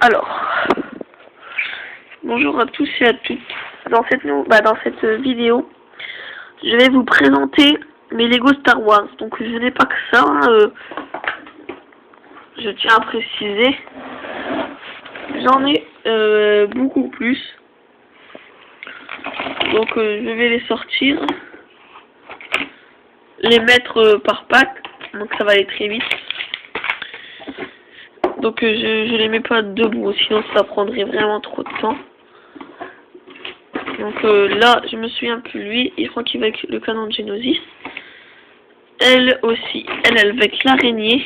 Alors, bonjour à tous et à toutes. Dans cette vidéo, je vais vous présenter mes Lego Star Wars. Donc je n'ai pas que ça, je tiens à préciser. J'en ai beaucoup plus. Donc je vais les sortir, les mettre par pack. Donc ça va aller très vite. Donc je les mets pas debout, sinon ça prendrait vraiment trop de temps. Donc là, je me souviens plus lui, je crois qu'il va avec le canon de Geonosis. Elle aussi, elle va avec l'araignée.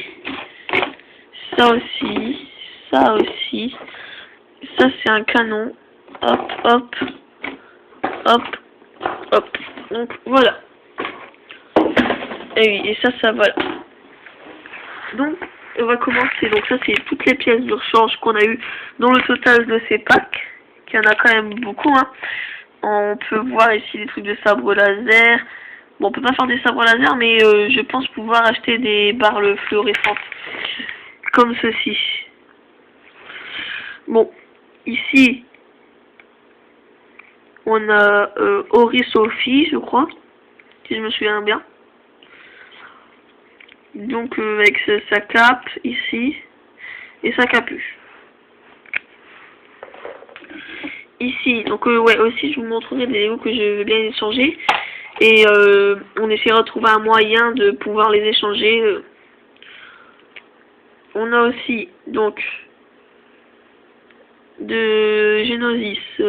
Ça aussi, ça aussi. Ça c'est un canon. Hop, hop, hop, hop. Donc voilà. Et oui, et ça voilà. Donc on va commencer. Donc ça c'est toutes les pièces de rechange qu'on a eu dans le total de ces packs. Qu'il y en a quand même beaucoup, hein. On peut voir ici des trucs de sabre laser. Bon, on peut pas faire des sabres laser, mais je pense pouvoir acheter des barres fluorescentes. Comme ceci. Bon, ici, on a Ori Sophie, je crois. Si je me souviens bien. Donc, avec sa cape, ici. Et sa capuche. Ici, donc ouais, aussi je vous montrerai des Lego que je veux bien échanger. Et on essaiera de trouver un moyen de pouvoir les échanger. On a aussi, donc, de Geonosis,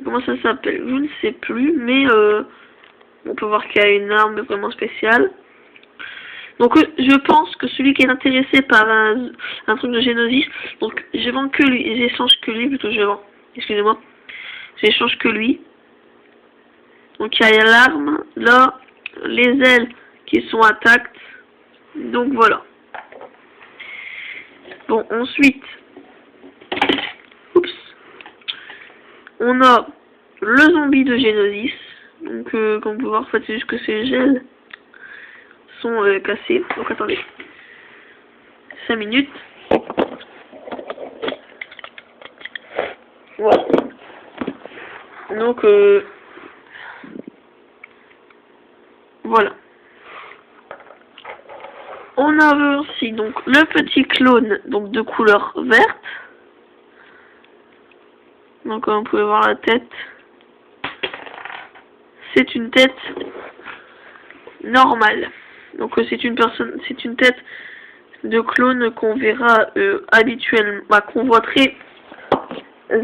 comment ça s'appelle? Je ne sais plus, mais on peut voir qu'il y a une arme vraiment spéciale. Donc je pense que celui qui est intéressé par un truc de Geonosis, donc je vends que lui, j'échange que lui, plutôt je vends, excusez-moi, j'échange que lui. Donc il y a l'arme, là, les ailes qui sont intactes, donc voilà. Bon, ensuite, oups, on a le zombie de Geonosis, donc comme vous pouvez voir, en fait c'est juste que ces gels sont cassés, donc attendez, 5 minutes. Voilà. Donc voilà. On a aussi donc le petit clone donc de couleur verte. Donc comme vous pouvez voir la tête. C'est une tête normale. Donc c'est une tête de clone qu'on verra habituellement, qu'on voit très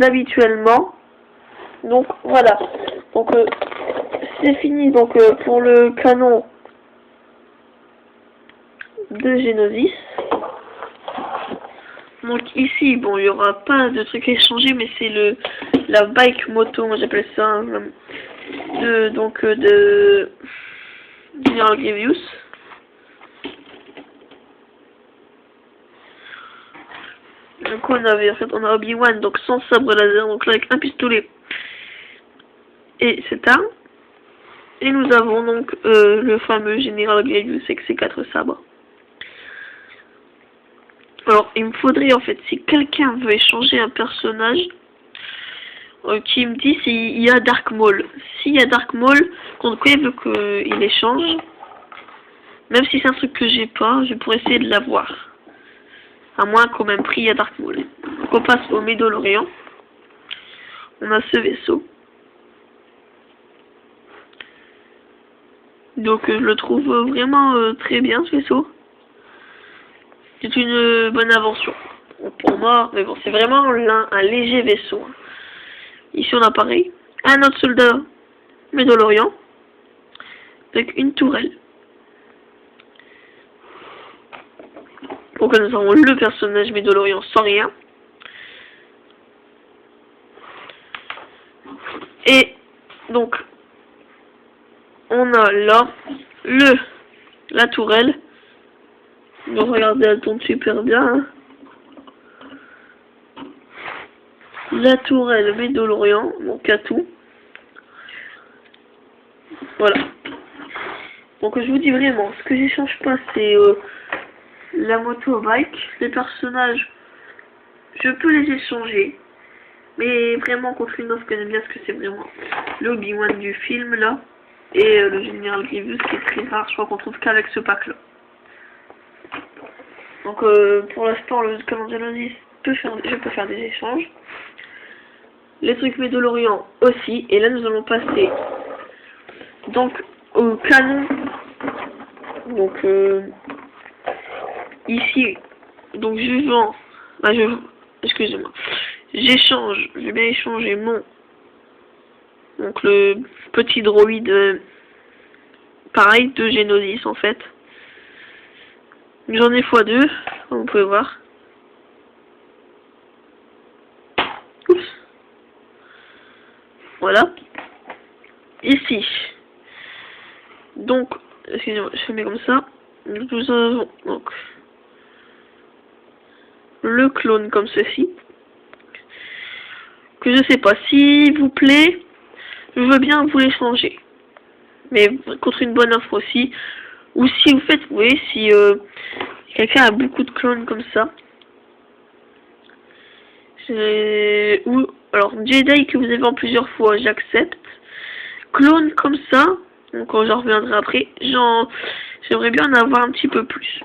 habituellement. Donc voilà. Donc c'est fini donc pour le canon de Geonosis. Donc ici, bon, il n'y aura pas de trucs à échanger, mais c'est la bike moto, moi j'appelle ça, de General Grievous. Donc on avait, en fait, on a Obi-Wan, donc sans sabre laser, donc là avec un pistolet et cette arme. Et nous avons donc le fameux General Grievous avec ses 4 sabres. Alors, il me faudrait, en fait, si quelqu'un veut échanger un personnage, qui me dit s'il y a Dark Maul. S'il y a Dark Maul, contre quoi il veut qu'il échange, même si c'est un truc que j'ai pas, je pourrais essayer de l'avoir. À moins qu'au même prix, il y a Dark Maul. Donc, on passe au Mandalorian. On a ce vaisseau. Donc, je le trouve vraiment très bien, ce vaisseau. C'est une bonne invention. Pour moi, mais bon, c'est vraiment un léger vaisseau. Ici, on a pareil. Un autre soldat Mandalorian. Avec une tourelle. Donc, nous avons le personnage Mandalorian sans rien. Et donc, on a là la tourelle. Donc regardez, elle tourne super bien. Hein. La tourelle Mandalorian, donc à tout. Voilà. Donc je vous dis vraiment, ce que j'échange pas, c'est la moto bike. Les personnages, je peux les échanger. Mais vraiment contre une offre que j'aime bien, parce que c'est vraiment le Obi-Wan du film là. Et le Général Grievous qui est très rare, je crois qu'on trouve qu'avec ce pack là. Donc pour l'instant le Calendar je peux faire des échanges. Les trucs Mandalorian aussi. Et là nous allons passer donc au canon. Donc ici, donc je vends, excusez-moi, j'échange, je vais bien échanger donc le petit droïde, pareil, de Geonosis en fait. J'en ai x2, comme vous pouvez voir. Oups. Voilà. Ici. Donc, excusez-moi, je mets comme ça. Nous avons donc le clone comme ceci. Que je sais pas, s'il vous plaît, je veux bien vous l'échanger. Mais contre une bonne offre aussi. Ou si vous faites, vous voyez, si quelqu'un a beaucoup de clones comme ça. Ou alors Jedi que vous avez en plusieurs fois, j'accepte. Clone comme ça, donc j'en reviendrai après. J'aimerais bien en avoir un petit peu plus.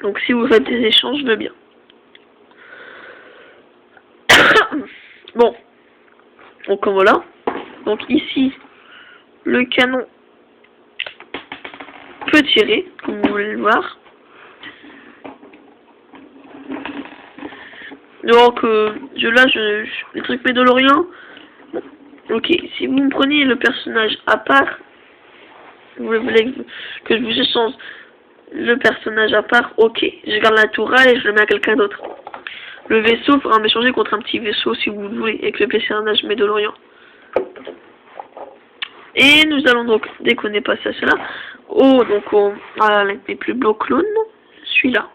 Donc si vous faites des échanges, je veux bien. Bon, donc voilà. Donc ici, le canon peut tirer, comme vous voulez le voir. Donc les trucs Mandalorian. Bon, ok, si vous me prenez le personnage à part, vous voulez que je vous échange le personnage à part, ok. Je garde la tourelle et je le mets à quelqu'un d'autre. Le vaisseau, il faudra m'échanger contre un petit vaisseau si vous le voulez, avec le personnage Mandalorian. Et nous allons donc, dès qu'on est passé à cela, voilà les plus beaux clones, celui-là.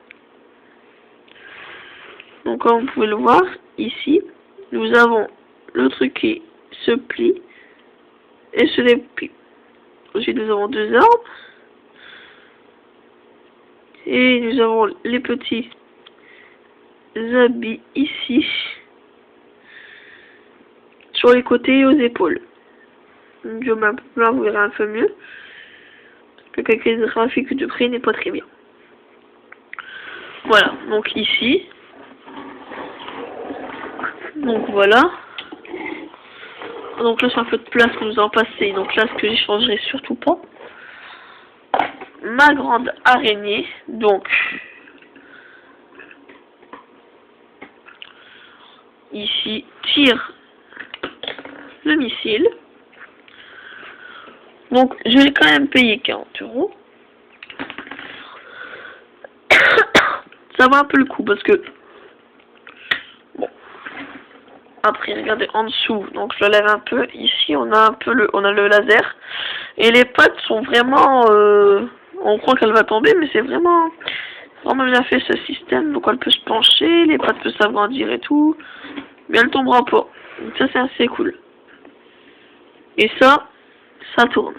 Donc comme vous pouvez le voir, ici, nous avons le truc qui se plie et se déplie. Ensuite nous avons deux arbres. Et nous avons les petits habits ici, sur les côtés et aux épaules. Je là vous verrez un peu mieux. Parce que quelques graphiques de près n'est pas très bien. Voilà, donc ici. Donc voilà. Donc là c'est un peu de place que nous allons passer. Donc là ce que j'échangerai surtout pas. Ma grande araignée. Donc ici tire le missile. Donc je vais quand même payer 40 €. Ça va un peu le coup parce que bon. Après regardez en dessous, donc je le lève un peu. Ici on a le laser et les pattes sont vraiment on croit qu'elle va tomber mais c'est vraiment bien fait ce système. Donc elle peut se pencher, les pattes peuvent s'agrandir et tout, mais elle tombera pas. Donc ça c'est assez cool. Et ça tourne.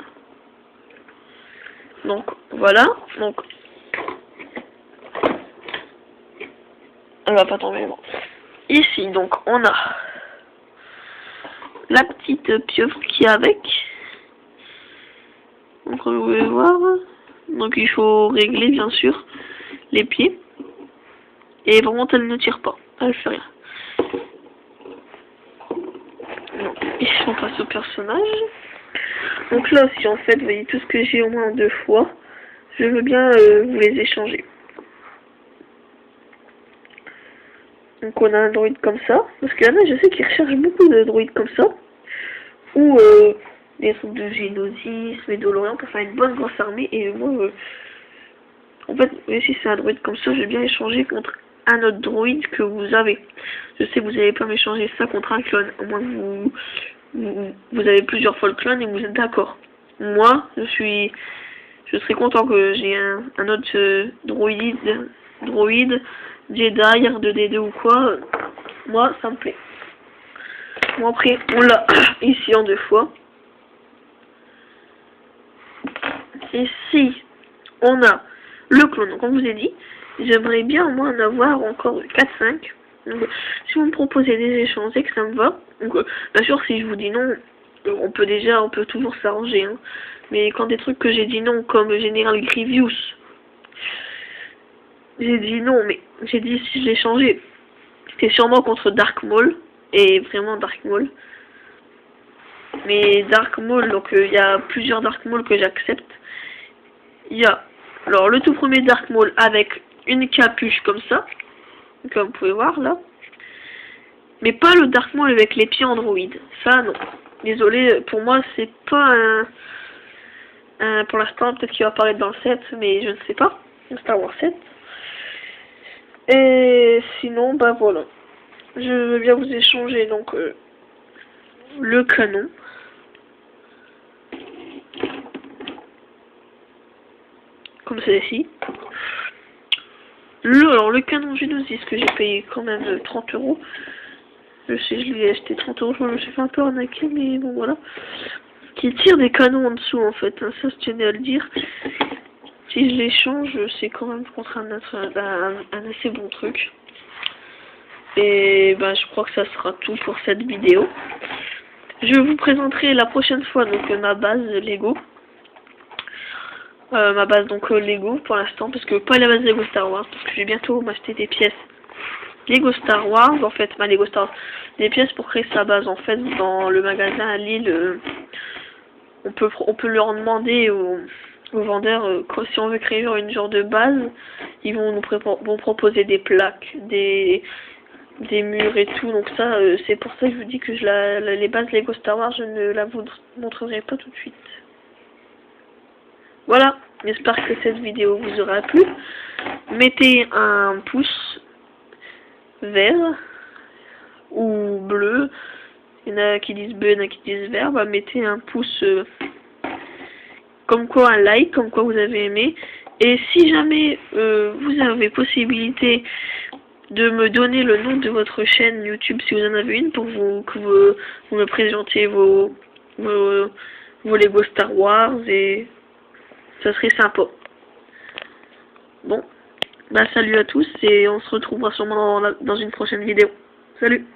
Donc voilà, donc elle va pas tomber bon. Ici donc on a la petite pieuvre qui est avec. Donc vous pouvez voir. Donc il faut régler bien sûr les pieds. Et vraiment elle ne tire pas, elle fait rien. Donc, ici on passe au personnage. Donc là aussi en fait vous voyez tout ce que j'ai au moins 2 fois. Je veux bien vous les échanger. Donc on a un droïde comme ça. Parce qu'il y en a je sais qu'ils recherchent beaucoup de droïdes comme ça. Ou des trucs de Geonosis, Mandalorian pour faire une bonne grosse armée. Et moi en fait si c'est un droïde comme ça je vais bien échanger contre un autre droïde que vous avez. Je sais que vous n'allez pas m'échanger ça contre un clone. Au moins vous avez plusieurs fois le clone et vous êtes d'accord. Moi je serais content que j'ai un autre droïde Jedi, R2D2 ou quoi. Moi ça me plaît. Bon après on l'a ici en 2 fois. Ici on a le clone. Donc comme je vous ai dit, j'aimerais bien au moins en avoir encore 4-5. Donc, si vous me proposez des échanges et que ça me va, donc bien sûr si je vous dis non, on peut toujours s'arranger, hein. Mais quand des trucs que j'ai dit non, comme General Grievous, j'ai dit non, mais j'ai dit si je l'ai changé, c'était sûrement contre Dark Maul, et vraiment Dark Maul. Mais Dark Maul, donc il y a plusieurs Dark Maul que j'accepte. Il y a, alors le tout premier Dark Maul avec une capuche comme ça, comme vous pouvez voir là. Mais pas le Dark Maul avec les pieds Android, ça non. Désolé, pour moi c'est pas pour l'instant, peut-être qu'il va apparaître dans le 7, mais je ne sais pas. Star Wars 7. Et sinon, bah voilà. Je veux bien vous échanger donc le canon. Comme celle-ci. Alors le canon Genesis que j'ai payé quand même 30 €. Je sais, je l'ai acheté 30 €, je me suis fait un peu arnaquer, mais bon voilà. Qui tire des canons en dessous en fait, hein, ça je tenais à le dire. Si je l'échange, c'est quand même contre un assez bon truc. Et ben je crois que ça sera tout pour cette vidéo. Je vous présenterai la prochaine fois donc ma base Lego. Ma base donc Lego pour l'instant, parce que pas la base Lego Star Wars, parce que je vais bientôt m'acheter des pièces Lego Star Wars, en fait, Lego Star Wars, des pièces pour créer sa base. En fait, dans le magasin à Lille, on peut leur demander aux vendeurs si on veut créer une genre de base, ils vont nous proposer des plaques, des murs et tout. Donc ça, c'est pour ça que je vous dis que les bases Lego Star Wars, je ne la vous montrerai pas tout de suite. Voilà, j'espère que cette vidéo vous aura plu. Mettez un pouce vert ou bleu. Il y en a qui disent bleu, il y en a qui disent vert. Bah, mettez un pouce comme quoi un like, comme quoi vous avez aimé. Et si jamais vous avez possibilité de me donner le nom de votre chaîne YouTube, si vous en avez une, pour que vous me présentiez vos Lego Star Wars, et ça serait sympa. Bon, bah salut à tous et on se retrouvera sûrement dans une prochaine vidéo. Salut!